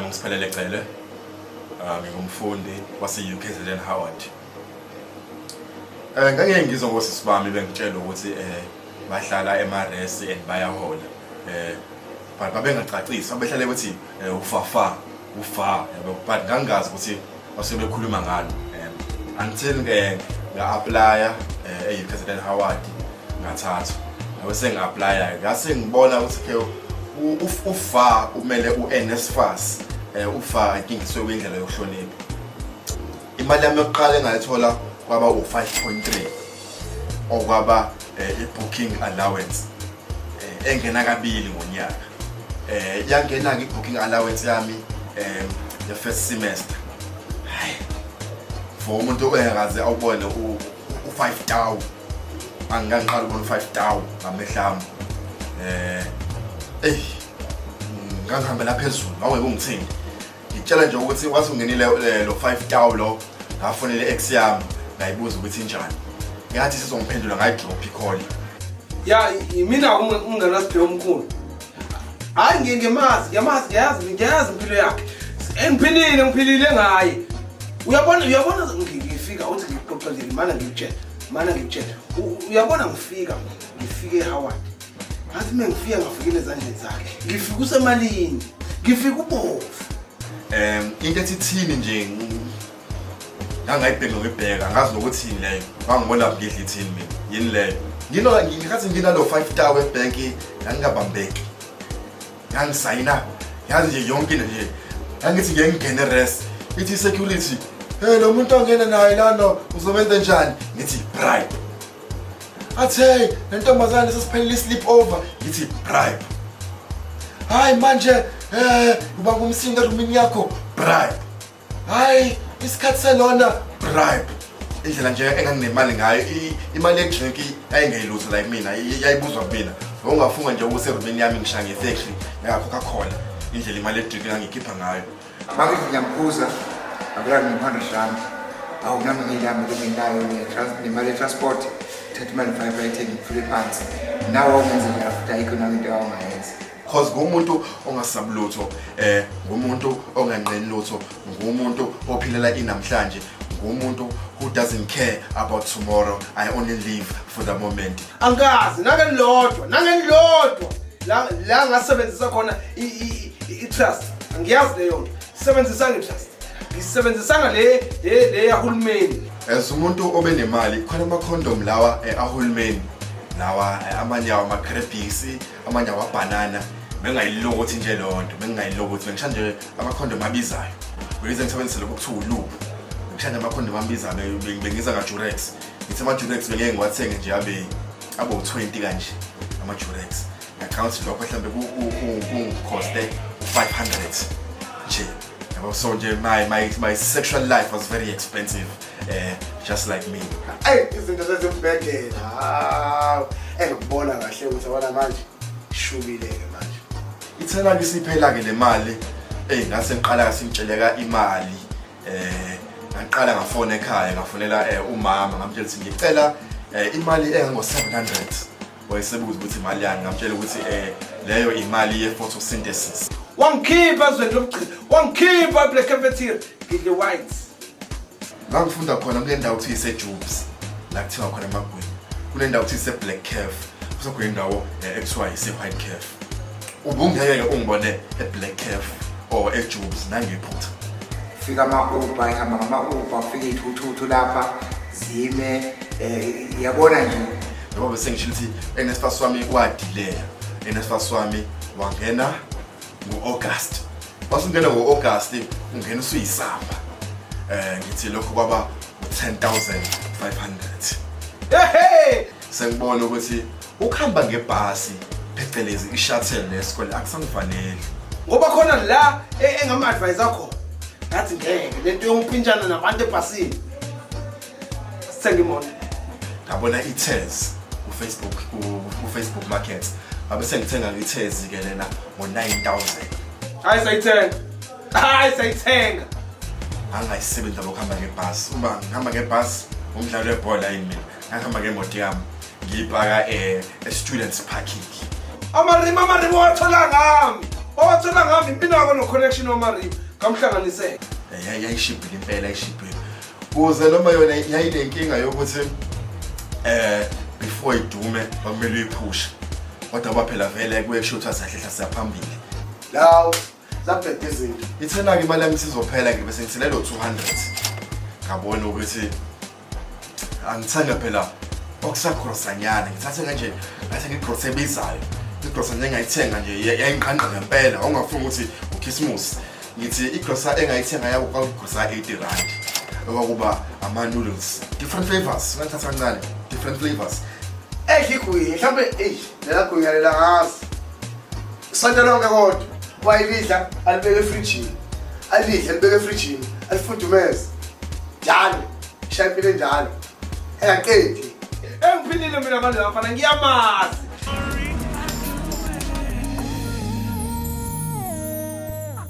wami ngisiphelele Cele. Ngingumfundi wase-UKZN Howard. Ngake ngizwa ngosisi bami bengitshela ukuthi bahlala eMaresi and bayahola. But babengacacisa behlale bethi ufa yabo, but ngangazi ukuthi basebekhuluma ngani. Until nga-applya e-UKZN Howard ngathathu. Bese ngi-applya ngase ngibona ukuthi ufa umele uNSFAS. Ufa inkingiswe kwindlela yokuhlonipha. Imali yami yokuqala engayithola kwaba u5.3 okwaba i-booking allowance engena kabili ngonyaka. Yangena ngi-booking allowance yami the first semester. Hayi, for umuntu oyakaze awubone u5,000 angangiqala ubona u5,000 ngamehlami. Ngangihambela phezulu aweke ungithini. Ngitshela nje ukuthi wathi ungenile lo 5,000 lo ngafonela ex yami ngayibuza ukuthi injani. Ngathi sizongiphendula ngayidrop i-call. Ya mina unganasiphiwe omkhulu. Hayi ngiyamazi impilo yakhe. Ngiphilile ngaye. Uyabona ngifika uthi ngiqoqelele mana ngikutshela. Uyabona ngifike eHoward. Ngathi mengifika ngafikile ezandleni zakhe. Ngifika usemalini. Ngifika ubovu. Into ethithini nje ngangayibheka ngibheka ngazi nokuthi yini leyo. Ngangibona ngidla ithini mina. Yini leyo? Ngikathi nginalo 5,000 ebank ngangabambeki. Ngangisayina yazi nje yonke into nje. Ngithi ngiyengena rest. Ithi security. Lo muntu ongena naye lana uzobenza njani? Ngithi bribe. Athe lentombazane sesiphelile sleep over. Ngithi bribe. Hayi manje uba ngumsindo rumini yakho bribe. Hayi isikhathi selona bribe. Indlela nje enganginemali ngayo imali yedrink ayingayilutho like mina yayibuzwa kumina. Ungafunga nje ukuthi rumini yami ngisha ngefactory yakho indlela imali yedrink engangikhipha ngayo. Manje ngiyamkhuza akula ngiphandashana. Awunami ngiyami ngenayo nemali transport. Thatha imali 5 ayithenga ifule phansi. Nawo ungenza after economic into awungayenza. Cause ngumuntu ongasabulutho, ngumuntu onganqeni lutho, ngumuntu ophilela inamhlanje, ngumuntu who doesn't care about tomorrow. I only live for the moment. Angazi nangenilodwa la ngasebenzisa khona i-trust. Ngiyazi leyo nto. Sisebenzisa nge-trust. Ngisebenzisa le yahulumeni. As umuntu obenemali khona ama-condom lawa ahulumeni. Lawa amanye ama-crepisi, amanye awabanana. Bengayilokothi nje lonto, bengayilokothi ngishanje ama-condom abizayo. Bese ngisebenzisa lokho kuthiwa uloop. Ngishanje ama-condom abizayo bengiza ngaJurex. Ngithi ama-Jurex bengeke ngiwathenge nje abo 20 kanje ama-Jurex. Ngicount lokho mhlambe ku-coste 500 nje. Yabo so nje my sexual life was very expensive, just like me. Hey, izinto zezibhedlela. Engibona kahle ukuthi wona manje shubile ke manje. Ithena lisiphela ke le mali ngase ngiqala singitsheleka imali ngaqala ngafona ekhaya ngafonela umama ngamtshela ukuthi ngicela imali engango 700 wayesebuza ukuthi imali yani ngamtshela ukuthi leyo imali ye-photosynthesis. Wangikhipha ezweni lokugcina, wangikhipha black cafeteria ngidle whites. Ngangifunda khona kule ndawo kuthi ise-Jubes la kuthiwa khona eMagweni. Kule ndawo kuthi ise-Black Cafe kusekhona indawo ekuthiwa ise-White Cafe. Ubungeke ungibone e-Black Cafe or e-Jubes nangephutha. Fika ama-Uber ihamba ngama-Uber fika ithuthu lapha zime yabona nje. Ngoba bese ngisho ukuthi NSFAS wami wadileya. NSFAS wami wangena ngo-August. Wasungena ngo-August ungena usuyisamba. Ngithi lokho kwaba 10,500. Hey! Sengibona ukuthi ukuhamba ngebhasi phecelezi i-shuttle lesikole akusangifanele. Ngoba khona la engama-advisor khona. Ngathi ngeke lento yongiphintshana nabantu ebhasini. Sengimona. Ngabona i-Tez ku-Facebook Market. Abe sengithenga i-Tez ke lena ngo-9,000. Hayi sayithenga. Angayisebenza lokuhamba ngebhasi. Uma ngihamba ngebhasi umdlalo webhola yini mina. Ngihamba ngemoto yami ngiyipaka e-students parking. Amarimo wathola ngami. owathola ngami mina kono connection noMario kamhlanganisela yayishibhile impela yayishibhile kuze noma yona yayinenkinga yokuthi before idume bakumele uyiphushe kodwa baphela vele kuye kusho ukuthi asahlela siyaphambili lawo zabhede izinto ithena ke imali yami sizophela ke bese ngithelelo 200 ngabona ukuthi angithanda phela okusagrosanyana ngithathe kanje ngathi ngigross ebizayo igross engayithenga nje yayinqanqa ngempela ongafuna ukuthi uChristmas ngithi igross engayithenga yabo kwakugross 80 rand okuba ama noodles different flavors ngathatha kancane different flavors ehikuyi mhlambe lela kuyalela ngazi sonke lonke kodwa wayilidla alibeke efrijini alibeke efrijini alifudumeze njalo shayipile njalo engaqedi engiphilile mina manje ngafana ngiyamazi